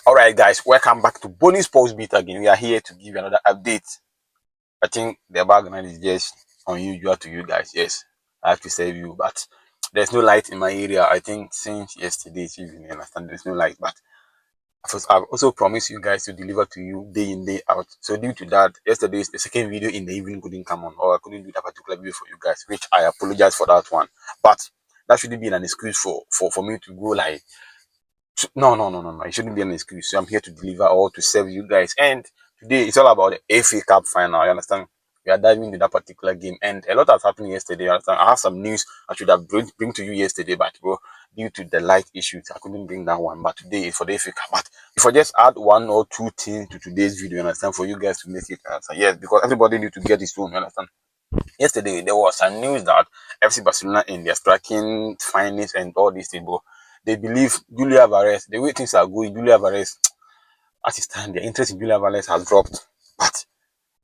All right, guys, welcome back to Boni's Post Beat again. We are here to give you another update. I think the background is just unusual to you guys. Yes, I have to save you, but there's no light in my area. I think since yesterday's evening, you understand, there's no light. But I've also promised you guys to deliver to you day in, day out. So due to that, yesterday's the second video in the evening couldn't come on, or I couldn't do that particular video for you guys, which I apologize for that one. But that shouldn't be an excuse for me to go like no. It shouldn't be an excuse. So I'm here to deliver or to serve you guys. And today it's all about the FA Cup final. You understand? We are diving into that particular game, and a lot has happened yesterday. You understand? I have some news I should have bring to you yesterday, but bro, due to the light issues, I couldn't bring that one. But today is for the FA Cup. But if I just add one or two things to today's video, you understand, for you guys to make it answer. Yes, because everybody need to get his own. You understand? Yesterday there was some news that FC Barcelona in their striking findings and all these things, bro. They believe Julia Alvarez, the way things are going, Julia Alvarez, as it stands, their interest in Julia Alvarez has dropped. But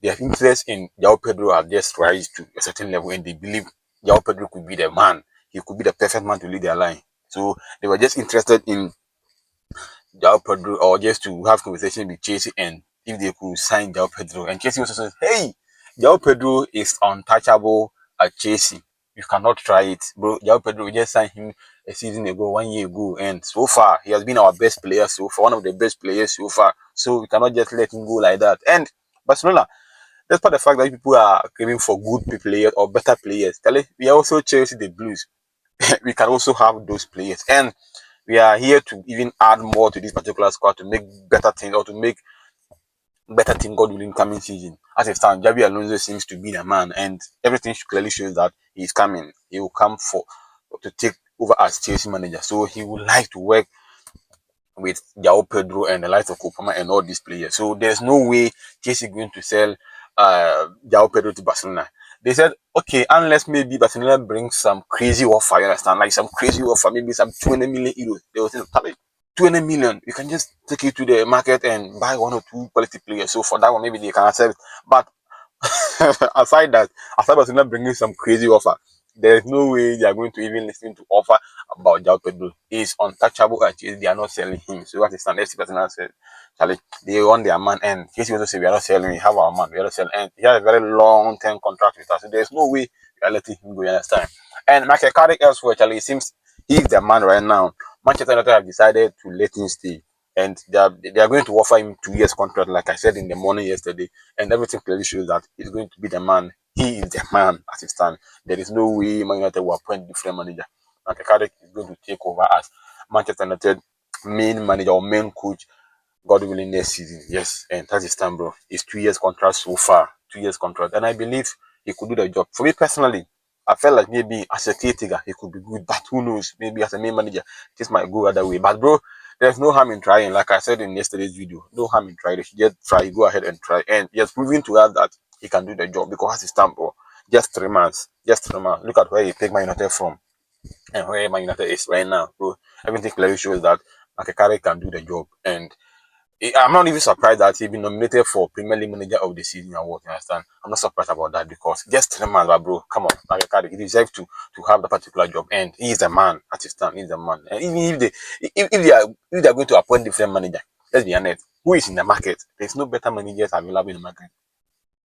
their interest in João Pedro has just rise to a certain level, and they believe João Pedro could be the man. He could be the perfect man to lead their line. So they were just interested in João Pedro, or just to have conversation with Chelsea, and if they could sign João Pedro. And Chelsea also says, hey, João Pedro is untouchable at Chelsea. You cannot try it, bro. João Pedro, we just signed him a season ago, 1 year ago, and so far he has been our best player so far, one of the best players so far. So we cannot just let him go like that. And Barcelona, despite the fact that people are craving for good players or better players, we also Chelsea the Blues. We can also have those players, and we are here to even add more to this particular squad to make better things, or to make better team, God willing, coming season. As it stands, Javi Alonso seems to be the man, and everything clearly shows that he's coming. He will come to take over as Chelsea manager. So he would like to work with João Pedro and the likes of Kopama and all these players. So there's no way Chelsea going to sell João Pedro to Barcelona. They said, okay, unless maybe Barcelona brings some crazy offer, you understand, like some crazy offer, maybe some 20 million euros. They will say, 20 million, you can just take it to the market and buy one or two quality players. So for that one, maybe they can accept. But aside Barcelona bringing some crazy offer, there is no way they are going to even listen to offer about João Pedro. He's untouchable at Chelsea. They are not selling him. So what is the next Barcelona said, Charlie, they want their man, and Chelsea also say we are not selling. We have our man. We are not selling, and he has a very long-term contract with us. So there's no way we are letting him go. You understand? And Michael Carrick elsewhere, Charlie, it seems he's the man right now. Manchester United have decided to let him stay, and they are going to offer him 2 years contract, like I said in the morning yesterday, and everything clearly shows that he's going to be the man. He is the man as it stands. There is no way Man United will appoint different manager. Michael Carrick is going to take over as Manchester United main manager or main coach, God willing, next season. Yes, and that's his stand, bro. It's 2 years contract so far, 2 years contract, and I believe he could do the job. For me personally, I felt like maybe as a caretaker he could be good, but who knows? Maybe as a main manager, this might go other way. But bro, there's no harm in trying. Like I said in yesterday's video, no harm in trying. If you just try, go ahead and try. And he has proven to us that he can do the job because as his stand, bro. Just 3 months. Just 3 months. Look at where he take Man United from and where Man United is right now, bro. Everything clearly shows that Makekare can do the job. And I'm not even surprised that he's been nominated for Premier League Manager of the Season award. You understand? I'm not surprised about that because just 3 months, but bro, come on, Makekare, he deserves to have the particular job, and he's the man at his time. He's the man. And even if they are going to appoint different manager, let's be honest, who is in the market? There's no better managers available in the market,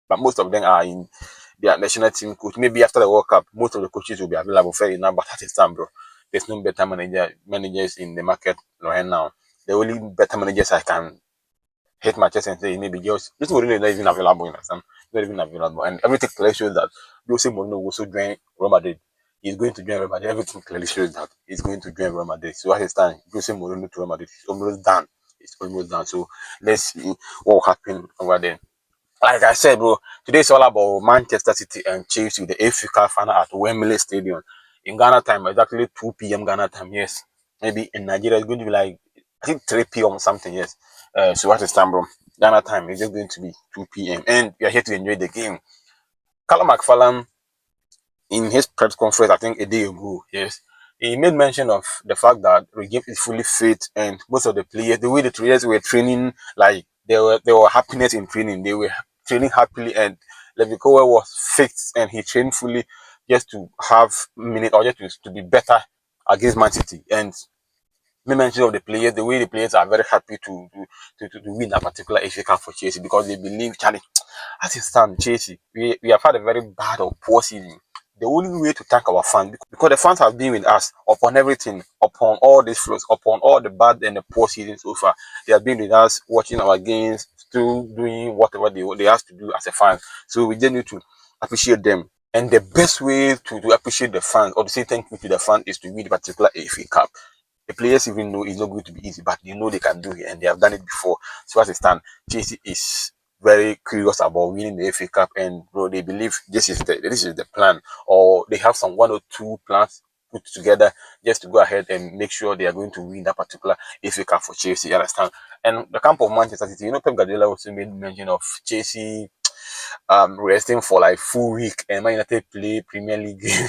but most of them are in their national team coach. Maybe after the World Cup, most of the coaches will be available, fair enough, but at his time, bro, there's no better managers in the market right now. The only better managers I can hit my chest and say maybe just this Mourinho is not even available, you understand? Not even available. And everything clearly shows that Jose Mourinho will also join Real Madrid. He's going to join Real Madrid. Everything clearly shows that he's going to join Real Madrid. So at his time, Jose Mourinho to Real Madrid is almost done. It's almost done. So let's see what will happen over there. Like I said, bro, today is all about Manchester City and Chelsea, the FA Cup final at Wembley Stadium. In Ghana time, exactly 2 p.m. Ghana time, yes. Maybe in Nigeria, it's going to be like, I think 3 p.m. or something, yes. So what is time, bro? Ghana time is just going to be 2 p.m. And we are here to enjoy the game. Callum McFarlane, in his press conference, I think a day ago, yes, he made mention of the fact that Regime is fully fit, and most of the players, the way the players were training, like they were happiness in training. They were training happily, and Levikowa was fit and he trained fully just to have minute or just to be better against Man City. And Me mention of the players, the way the players are very happy to win that particular FA Cup for Chelsea because they believe, Charlie, as it stands, Chelsea, we have had a very bad or poor season. The only way to thank our fans, because the fans have been with us upon everything, upon all these flows, upon all the bad and the poor season so far. They have been with us, watching our games, still doing whatever they have to do as a fan. So we just need to appreciate them. And the best way to appreciate the fans or to say thank you to the fans is to win the particular FA Cup. The players even know it's not going to be easy, but they know they can do it and they have done it before. So as it stands, Chelsea is very curious about winning the FA Cup, and bro, they believe this is the plan, or they have some one or two plans put together just to go ahead and make sure they are going to win that particular FA Cup for Chelsea. You understand? And the camp of Manchester City, Pep Guardiola also made mention of Chelsea resting for like full week, and Man United play Premier League game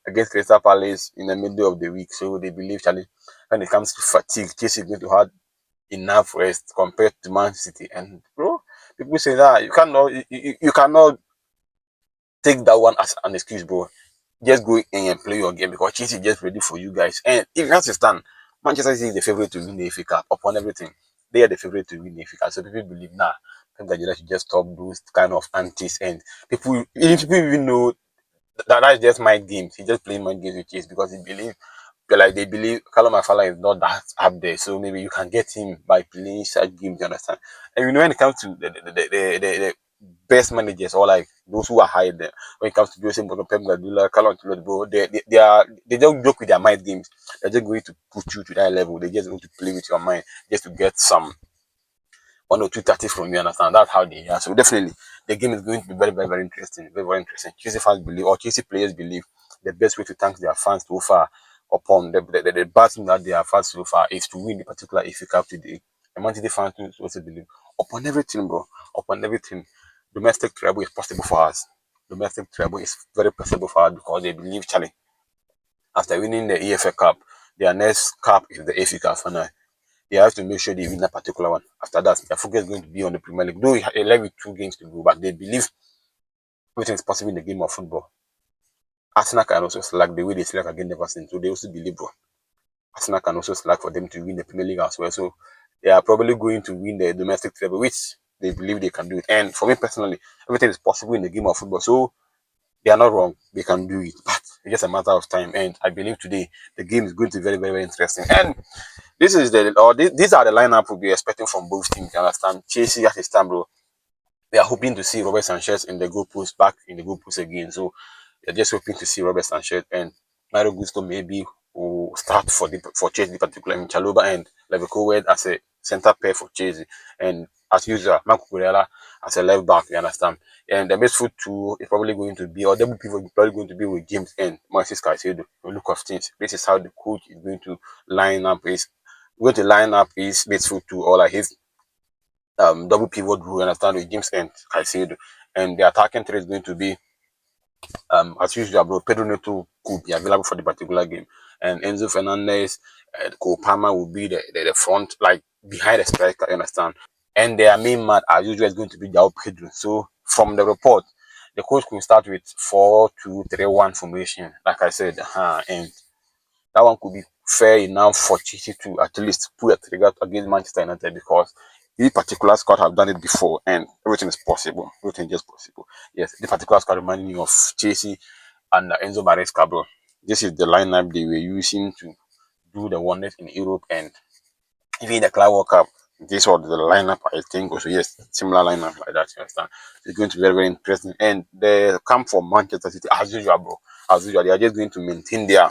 against Crystal Palace in the middle of the week. So they believe, Charlie, when it comes to fatigue, Chelsea is going to have enough rest compared to Man City. And bro, people say that you cannot take that one as an excuse, bro. Just go in and play your game because Chelsea is just ready for you guys. And if you understand, Manchester City is the favorite to win the FA Cup upon everything. They are the favorite to win the FA Cup. So people believe, nah, Pep Guardiola should just stop those kind of antics. And people even know that's just mind games. He just playing mind games with Chelsea because he believe, like they believe Callum Afala is not that up there. So maybe you can get him by playing such games, you understand? And when it comes to the best managers or like those who are high there, when it comes to Jose Mourinho, Pep Guardiola, Carlo Ancelotti, bro, they don't joke with their mind games. They're just going to put you to that level. They just going to play with your mind just to get some 1 or 2 30 from you, understand? That's how they are. So definitely the game is going to be very, very, very interesting. Very, very interesting. Chelsea fans believe, or Chelsea players believe, the best way to thank their fans so far upon the bad thing that they have had so far is to win the particular FA Cup today. And Man City fans also believe upon everything, bro. Upon everything, domestic treble is possible for us. Domestic treble is very possible for us because they believe, Charlie, after winning the EFA Cup, their next cup is the FA Cup final. They have to make sure they win that particular one. After that, their focus is going to be on the Premier League. Though they left with 2 games to go, but they believe everything is possible in the game of football. Arsenal can also slack the way they slack against Everton. So they also believe, bro, Arsenal can also slack for them to win the Premier League as well. So they are probably going to win the domestic treble, which they believe they can do it. And for me personally, everything is possible in the game of football. So they are not wrong. They can do it, but it's just a matter of time. And I believe today the game is going to be very, very, very interesting. And these are the lineup we'll be expecting from both teams. You understand? Chelsea at Istanbul, they are hoping to see Robert Sanchez in the goal post, back in the goal post again. So they're just hoping to see Robert Sanchez, and Mario Gusto maybe will start for Chelsea, particularly in Chaloba and Leverkusen as a centre pair for Chelsea, and as usual, Marco Kurela as a left back. You understand? And the midfield two is probably going to be, or double pivot is probably going to be with James and Moises Caicedo. Look of things. This is how the coach is going to line up his midfield two, or like his double pivot rule, you understand, with James and Caicedo. And the attacking three is going to be, as usual, bro, Pedro Neto could be available for the particular game. And Enzo Fernandez and Cole Palmer will be the front, like behind the striker, you understand. And their main man, as usual, is going to be João Pedro. So from the report, the coach could start with 4-2-3-1 formation, like I said, and that one could be fair enough for Chelsea to at least put a trigger against Manchester United because this particular squad have done it before and everything is possible. Everything is just possible. Yes, the particular squad reminding me of Chelsea and Enzo Maresca, bro. This is the lineup they were using to do the wonders in Europe and even in the Club World Cup. This was the lineup, I think. Also, yes, similar lineup like that. You understand? It's going to be very, very interesting. And the camp for Manchester City, as usual, bro. As usual, they are just going to maintain their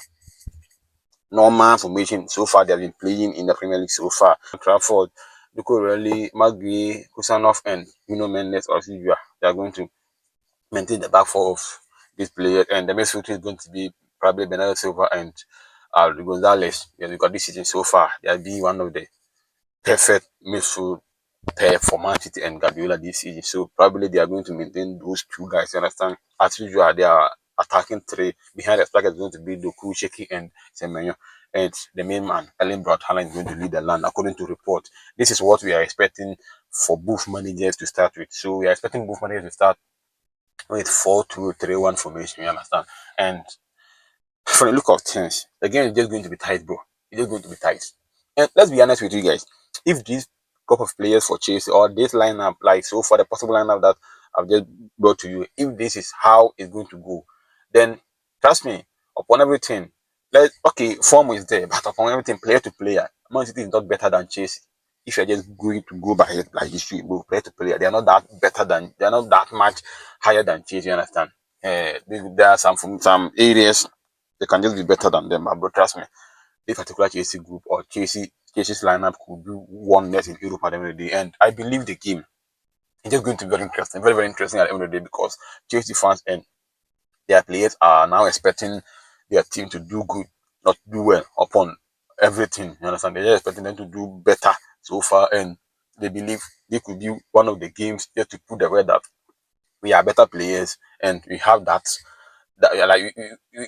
normal formation so far they have been playing in the Premier League so far. Trafford, Duco Rally, Magui, Kusanov, and Nuno Mendes as usual. They are going to maintain the back four of this player, and the midfield is going to be probably Bernardo Silva and Gonzalez. Yeah, because this season so far they have been one of the perfect midfield pair for Man City and Guardiola this season. So probably they are going to maintain those two guys. You understand? As usual, they are attacking three. Behind the striker is going to be Doku, Sheki, and Semenyo. And the main man, Ellen Broad Haaland, is going to lead the line according to report. This is what we are expecting for both managers to start with. So we are expecting both managers to start with 4-2-3-1 formation. You understand? And from the look of things, the game is just going to be tight, bro. It's just going to be tight. And let's be honest with you guys, if this group of players for Chelsea or this lineup, like so for the possible lineup that I've just brought to you, if this is how it's going to go, then trust me, upon everything, okay, form is there, but upon everything, player to player, Man City is not better than Chelsea. If you're just going to go by it like history, go player to player, they are not that better than, they are not that much higher than Chelsea. You understand? There are some areas they can just be better than them, but trust me, this particular Chelsea group or Chelsea's lineup could do wonders in Europe at the end of the day. And I believe the game is just going to be very interesting, very, very interesting at the end of the day, because Chelsea fans and their players are now expecting their team to do good, not do well upon everything. You understand? They're expecting them to do better so far, and they believe they could be one of the games just to put the word that we are better players and we have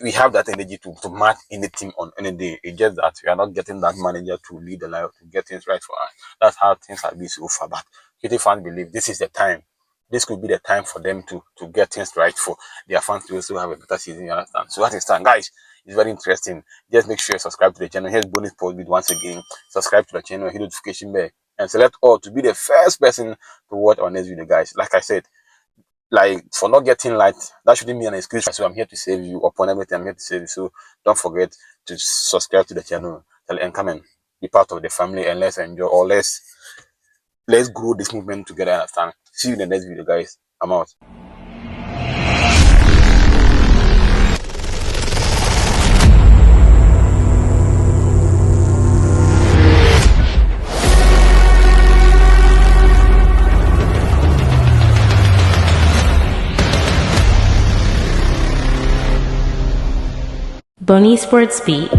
we have that energy to match any team on any day. It's just that we are not getting that manager to lead the life, to get things right for us. That's how things have been so far. But Kitty fans believe this is the time. This could be the time for them to get things right, for their fans to also have a better season. You understand? So that is time, guys. It's very interesting. Just make sure you subscribe to the channel. Here's bonus post with once again. Subscribe to the channel, hit the notification bell, and select all to be the first person to watch our next video, guys. Like I said, like for not getting light, that shouldn't be an excuse. So I'm here to save you. Upon everything, I'm here to save you. So don't forget to subscribe to the channel and come and be part of the family, and let's enjoy, or let's grow this movement together. Understand? See you in the next video, guys. I'm out. Boni Sports Beat.